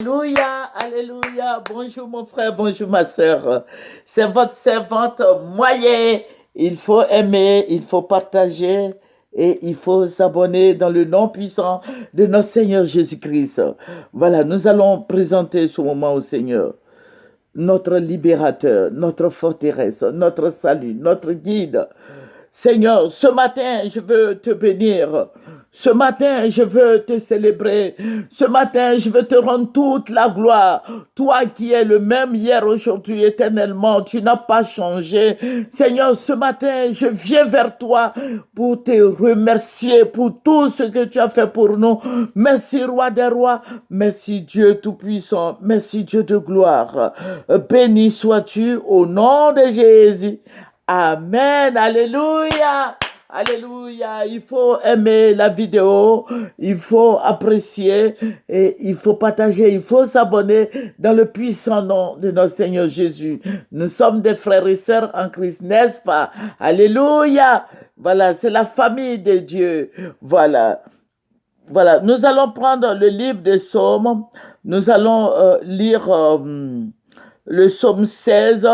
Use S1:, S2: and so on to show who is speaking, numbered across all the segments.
S1: Alléluia, alléluia. Bonjour mon frère, bonjour ma sœur. C'est votre servante moyenne. Il faut aimer, il faut partager et il faut s'abonner dans le nom puissant de notre Seigneur Jésus-Christ. Voilà, nous allons présenter ce moment au Seigneur, notre libérateur, notre forteresse, notre salut, notre guide. Seigneur, ce matin, je veux te bénir. Ce matin, je veux te célébrer. Ce matin, je veux te rendre toute la gloire. Toi qui es le même hier, aujourd'hui, éternellement, tu n'as pas changé. Seigneur, ce matin, je viens vers toi pour te remercier pour tout ce que tu as fait pour nous. Merci, Roi des rois. Merci, Dieu Tout-Puissant. Merci, Dieu de gloire. Béni sois-tu au nom de Jésus. Amen, alléluia, alléluia. Il faut aimer la vidéo, il faut apprécier et il faut partager, il faut s'abonner dans le puissant nom de notre Seigneur Jésus. Nous sommes des frères et sœurs en Christ, n'est-ce pas? Alléluia. Voilà, c'est la famille de Dieu. Voilà. Voilà, nous allons prendre le livre des psaumes, nous allons lire le psaume 16,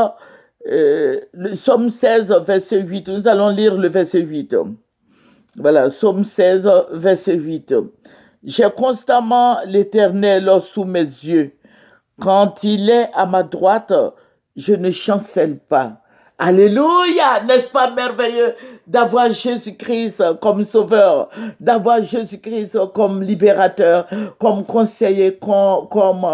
S1: le psaume 16, verset 8. Nous allons lire le verset 8. Voilà, psaume 16, verset 8. J'ai constamment l'Éternel sous mes yeux. Quand il est à ma droite, je ne chancelle pas. Alléluia! N'est-ce pas merveilleux d'avoir Jésus-Christ comme sauveur, d'avoir Jésus-Christ comme libérateur, comme conseiller, comme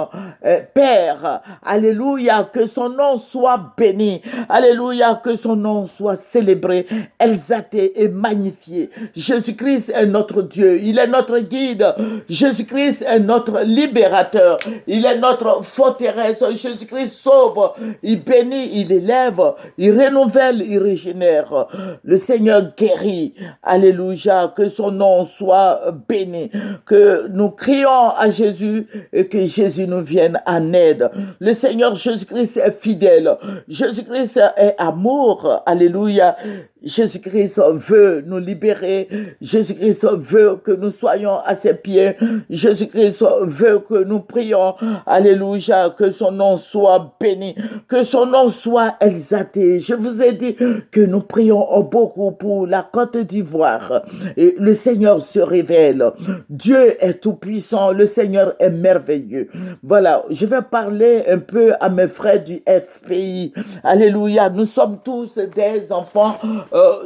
S1: Père. Alléluia! Que son nom soit béni. Alléluia! Que son nom soit célébré, exalté et magnifié. Jésus-Christ est notre Dieu. Il est notre guide. Jésus-Christ est notre libérateur. Il est notre forteresse. Jésus-Christ sauve. Il bénit, il élève, il renouvelle, il régénère. Le Seigneur guérit. Alléluia. Que son nom soit béni. Que nous crions à Jésus et que Jésus nous vienne en aide. Le Seigneur Jésus-Christ est fidèle. Jésus-Christ est amour. Alléluia. Jésus-Christ veut nous libérer. Jésus-Christ veut que nous soyons à ses pieds. Jésus-Christ veut que nous prions. Alléluia. Que son nom soit béni. Que son nom soit exalté. Je vous ai dit que nous prions beaucoup pour la Côte d'Ivoire. Et le Seigneur se révèle. Dieu est tout puissant. Le Seigneur est merveilleux. Voilà. Je vais parler un peu à mes frères du FPI. Alléluia. Nous sommes tous des enfants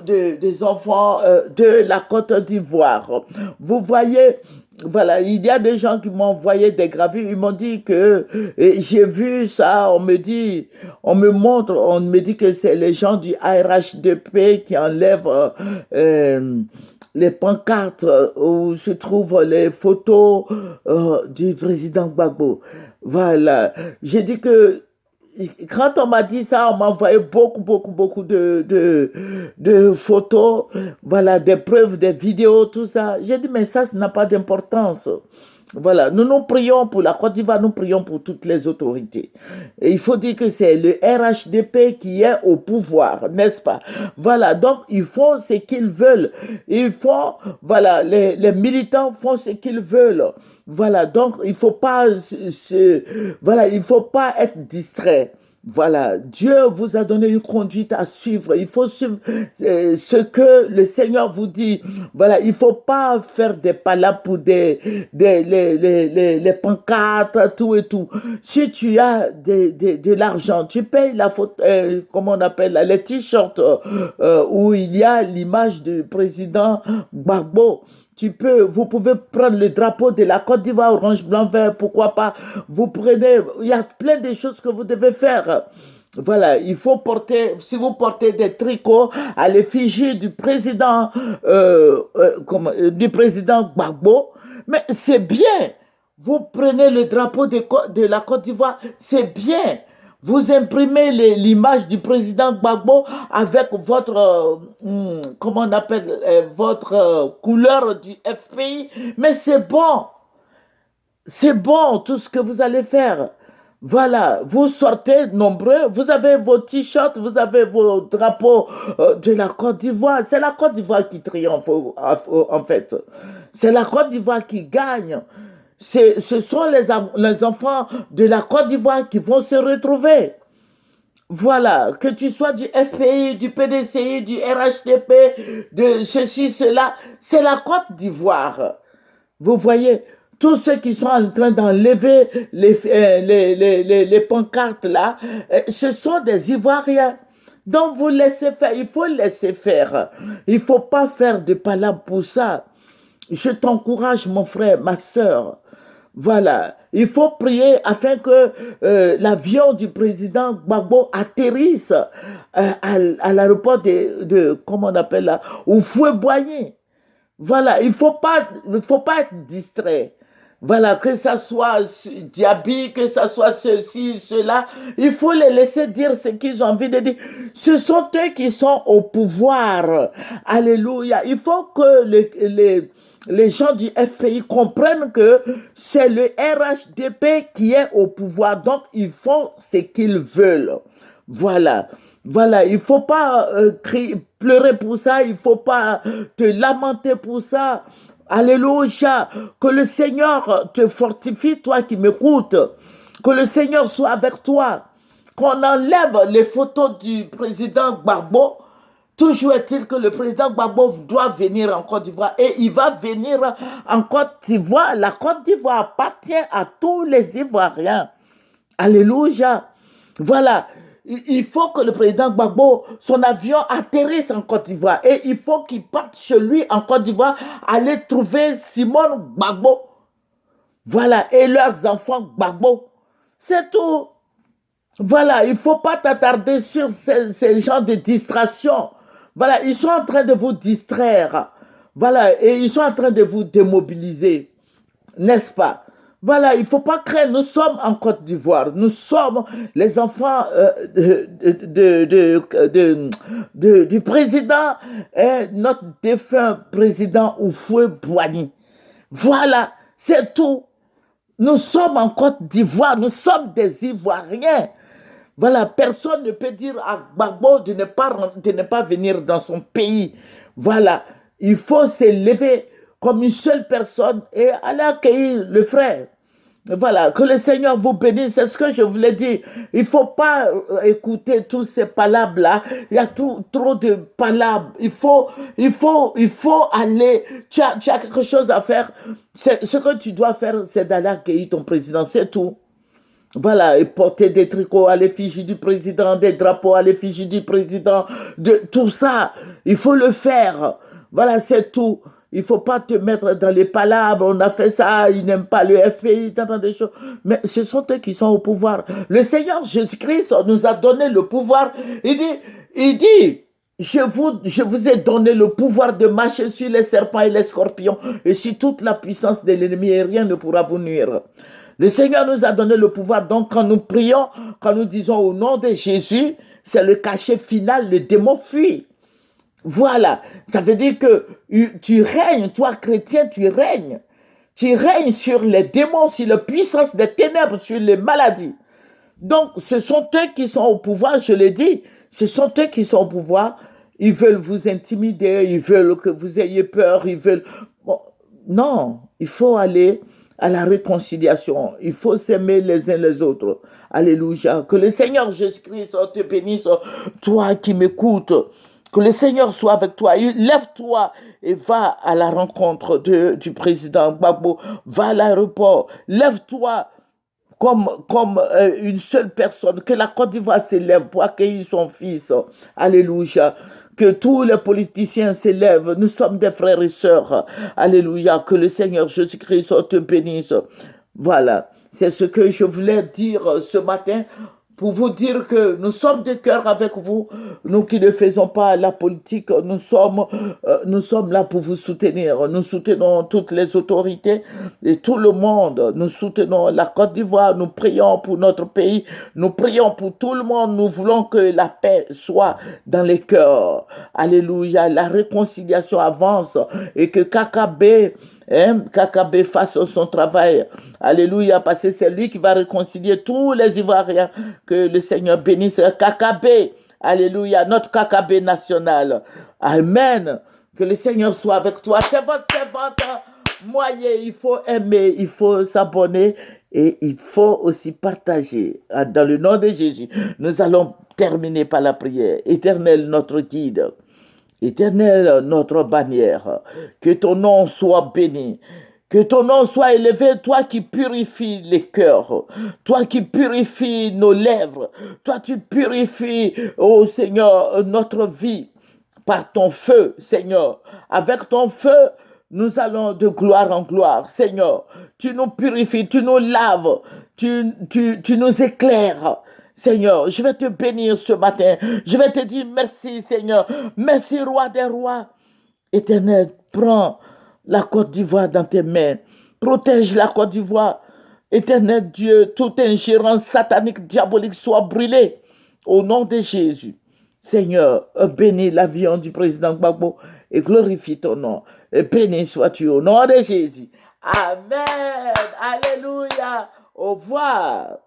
S1: des enfants de la Côte d'Ivoire. Vous voyez, voilà, il y a des gens qui m'ont envoyé des gravures, ils m'ont dit que j'ai vu ça, on me montre, on me dit que c'est les gens du ARH2P qui enlèvent les pancartes où se trouvent les photos du président Gbagbo. Voilà, j'ai dit que quand on m'a dit ça, on m'a envoyé beaucoup de photos, voilà, des preuves, des vidéos, tout ça. J'ai dit, mais ça n'a pas d'importance. Voilà, nous prions pour la Côte d'Ivoire, nous prions pour toutes les autorités. Et il faut dire que c'est le RHDP qui est au pouvoir, n'est-ce pas? Voilà, donc ils font ce qu'ils veulent. Ils font, voilà, les militants font ce qu'ils veulent. Voilà, donc il faut pas voilà, il faut pas être distrait. Voilà, Dieu vous a donné une conduite à suivre. Il faut suivre ce que le Seigneur vous dit. Voilà, il faut pas faire des palabres pour les pancartes, tout et tout. Si tu as de l'argent, tu payes la faute, comment on appelle, les t-shirts où il y a l'image du président Gbagbo. Vous pouvez prendre le drapeau de la Côte d'Ivoire, orange, blanc, vert, pourquoi pas. Vous prenez, il y a plein de choses que vous devez faire. Voilà, il faut porter, si vous portez des tricots à l'effigie du président, du président Gbagbo, mais c'est bien. Vous prenez le drapeau de la Côte d'Ivoire, c'est bien. Vous imprimez l'image du président Gbagbo avec votre, comment on appelle, votre couleur du FPI. Mais c'est bon. C'est bon tout ce que vous allez faire. Voilà, vous sortez nombreux, vous avez vos t-shirts, vous avez vos drapeaux de la Côte d'Ivoire. C'est la Côte d'Ivoire qui triomphe en fait. C'est la Côte d'Ivoire qui gagne. Ce sont les enfants de la Côte d'Ivoire qui vont se retrouver. Voilà, que tu sois du FPI, du PDCI, du RHDP, de ceci, cela, c'est la Côte d'Ivoire. Vous voyez, tous ceux qui sont en train d'enlever les pancartes là, ce sont des Ivoiriens. Donc vous laissez faire, il faut laisser faire. Il ne faut pas faire de palabres pour ça. Je t'encourage, mon frère, ma soeur. Voilà, il faut prier afin que l'avion du président Gbagbo atterrisse à l'aéroport comment on appelle là, au Fouet-Boigny. Voilà, il faut pas être distrait. Voilà, que ça soit Diaby, que ça soit ceci, cela, il faut les laisser dire ce qu'ils ont envie de dire. Ce sont eux qui sont au pouvoir. Alléluia. Il faut que les gens du FPI comprennent que c'est le RHDP qui est au pouvoir. Donc, ils font ce qu'ils veulent. Voilà. Voilà, il ne faut pas pleurer pour ça, il ne faut pas te lamenter pour ça. Alléluia. Que le Seigneur te fortifie, toi qui m'écoutes. Que le Seigneur soit avec toi. Qu'on enlève les photos du président Gbagbo. Toujours est-il que le président Gbagbo doit venir en Côte d'Ivoire et il va venir en Côte d'Ivoire. La Côte d'Ivoire appartient à tous les Ivoiriens. Alléluia. Voilà. Il faut que le président Gbagbo, son avion atterrisse en Côte d'Ivoire. Et il faut qu'il parte chez lui en Côte d'Ivoire, aller trouver Simone Gbagbo. Voilà. Et leurs enfants Gbagbo. C'est tout. Voilà. Il ne faut pas t'attarder sur ces genres de distraction. Voilà. Ils sont en train de vous distraire. Voilà. Et ils sont en train de vous démobiliser. N'est-ce pas? Voilà, il ne faut pas craindre. Nous sommes en Côte d'Ivoire. Nous sommes les enfants du président, notre défunt président Houphouët-Boigny. Voilà, c'est tout. Nous sommes en Côte d'Ivoire. Nous sommes des Ivoiriens. Voilà, personne ne peut dire à Gbagbo de ne pas venir dans son pays. Voilà, il faut s'élever comme une seule personne et aller accueillir le frère. Voilà, que le Seigneur vous bénisse, c'est ce que je voulais dire. Il ne faut pas écouter tous ces palabres-là. Il y a trop de palabres. Il faut aller. Tu as quelque chose à faire. Ce que tu dois faire, c'est d'aller accueillir ton président, c'est tout. Voilà, et porter des tricots à l'effigie du président, des drapeaux à l'effigie du président, de tout ça. Il faut le faire. Voilà, c'est tout. Il ne faut pas te mettre dans les palabres, on a fait ça, ils n'aiment pas le FPI, tant de choses. Mais ce sont eux qui sont au pouvoir. Le Seigneur Jésus-Christ nous a donné le pouvoir. Il dit, je vous ai donné le pouvoir de marcher sur les serpents et les scorpions et sur toute la puissance de l'ennemi et rien ne pourra vous nuire. Le Seigneur nous a donné le pouvoir. Donc, quand nous prions, quand nous disons au nom de Jésus, c'est le cachet final, le démon fuit. Voilà, ça veut dire que tu règnes, toi chrétien, tu règnes. Tu règnes sur les démons, sur la puissance des ténèbres, sur les maladies. Donc, ce sont eux qui sont au pouvoir, je l'ai dit, ce sont eux qui sont au pouvoir. Ils veulent vous intimider, ils veulent que vous ayez peur, ils veulent... Bon, non, il faut aller à la réconciliation. Il faut s'aimer les uns les autres. Alléluia. Que le Seigneur Jésus-Christ te bénisse, toi qui m'écoutes. Que le Seigneur soit avec toi. Lève-toi et va à la rencontre du président Gbagbo. Va à l'aéroport. Lève-toi comme une seule personne. Que la Côte d'Ivoire s'élève pour accueillir son fils. Alléluia. Que tous les politiciens s'élèvent. Nous sommes des frères et sœurs. Alléluia. Que le Seigneur Jésus-Christ te bénisse. Voilà. C'est ce que je voulais dire ce matin. Pour vous dire que nous sommes de cœur avec vous, nous qui ne faisons pas la politique, nous sommes là pour vous soutenir. Nous soutenons toutes les autorités et tout le monde. Nous soutenons la Côte d'Ivoire, nous prions pour notre pays, nous prions pour tout le monde. Nous voulons que la paix soit dans les cœurs. Alléluia, la réconciliation avance et que KKB fasse son travail. Alléluia, parce que c'est lui qui va réconcilier tous les Ivoiriens. Que le Seigneur bénisse KKB. Alléluia, notre KKB national. Amen. Que le Seigneur soit avec toi. C'est votre servante, moyer, il faut aimer, il faut s'abonner et il faut aussi partager. Dans le nom de Jésus, nous allons terminer par la prière. Éternel, notre guide. Éternel, notre bannière, que ton nom soit béni, que ton nom soit élevé, toi qui purifies les cœurs, toi qui purifies nos lèvres, toi tu purifies, oh Seigneur, notre vie par ton feu, Seigneur. Avec ton feu, nous allons de gloire en gloire, Seigneur. Tu nous purifies, tu nous laves, tu nous éclaires. Seigneur, je vais te bénir ce matin. Je vais te dire merci, Seigneur. Merci, roi des rois. Éternel, prends la Côte d'Ivoire dans tes mains. Protège la Côte d'Ivoire. Éternel Dieu, toute ingérence satanique, diabolique soit brûlée. Au nom de Jésus. Seigneur, bénis l'avion du président Gbagbo et glorifie ton nom. Et béni sois-tu au nom de Jésus. Amen. Alléluia. Au revoir.